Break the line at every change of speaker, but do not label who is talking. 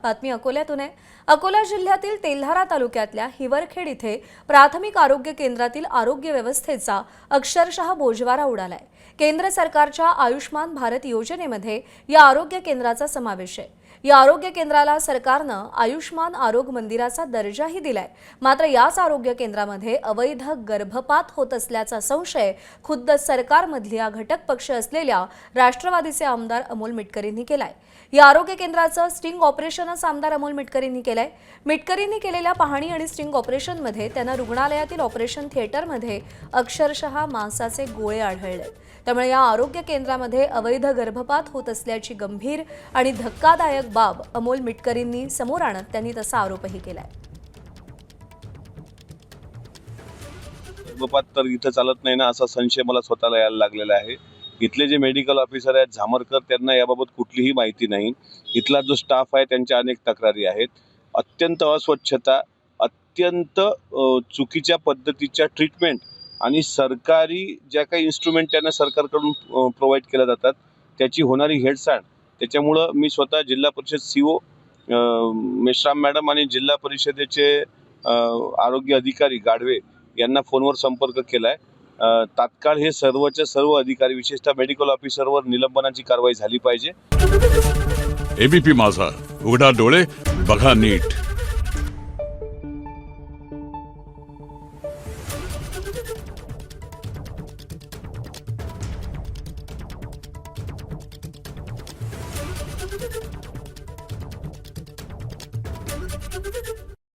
बातमी अकोल्यातून आहे। अकोला जिल्ह्यातील तेल्हारा तालुक्यातल्या हिवरखेड इथे प्राथमिक आरोग्य केंद्रातील आरोग्य व्यवस्थेचा अक्षरशः बोजवारा उडालाय। केंद्र सरकारच्या आयुष्मान भारत योजनेमध्ये या आरोग्य केंद्राचा समावेश आहे। या आरोग्य केंद्राला सरकारनं आयुष्मान आरोग्य मंदिराचा दर्जाही दिलाय। मात्र याच आरोग्य केंद्रामध्ये अवैध गर्भपात होत असल्याचा संशय खुद्द सरकारमधल्या घटक पक्ष असलेल्या राष्ट्रवादीचे आमदार अमोल मिटकरींनी केलाय। या आरोग्य केंद्राचं स्टिंग ऑपरेशनच आमदार अमोल मिटकरींनी केलंय। मिटकरींनी केलेल्या पाहणी आणि स्टिंग ऑपरेशनमध्ये त्यांना रुग्णालयातील ऑपरेशन थिएटरमध्ये अक्षरशः मांसाचे गोळे आढळले। त्यामुळे या आरोग्य केंद्रामध्ये अवैध गर्भपात होत असल्याची गंभीर आणि धक्कादायक बाब अमोल मिटकरींनी समोर आणत त्यांनी तसा आरोपही केलाय।
गर्भपात तर इथं चालत नाही ना असा संशय मला स्वतःला यायला लागलेला आहे। इथले जे मेडिकल ऑफिसर आहेत झामरकर त्यांना याबाबत कुठलीही माहिती नाही। इथला जो स्टाफ आहे त्यांच्या अनेक तक्रारी आहेत। अत्यंत अस्वच्छता, अत्यंत चुकीच्या पद्धतीच्या ट्रीटमेंट आणि सरकारी ज्या काही इन्स्ट्रुमेंट त्यांना सरकारकडून प्रोव्हाइड केल्या जातात त्याची होणारी हेळसांड, त्याच्यामुळं मी स्वतः जिल्हा परिषद सीओ मेश्राम मॅडम आणि जिल्हा परिषदेचे आरोग्य अधिकारी गाडवे यांना फोनवर संपर्क केलाय। तात्काळ हे सर्वच्या सर्व अधिकारी विशेषतः मेडिकल ऑफिसरवर निलंबनाची कारवाई झाली पाहिजे।
एबीपी माझा, उघडा डोळे बघा नीट।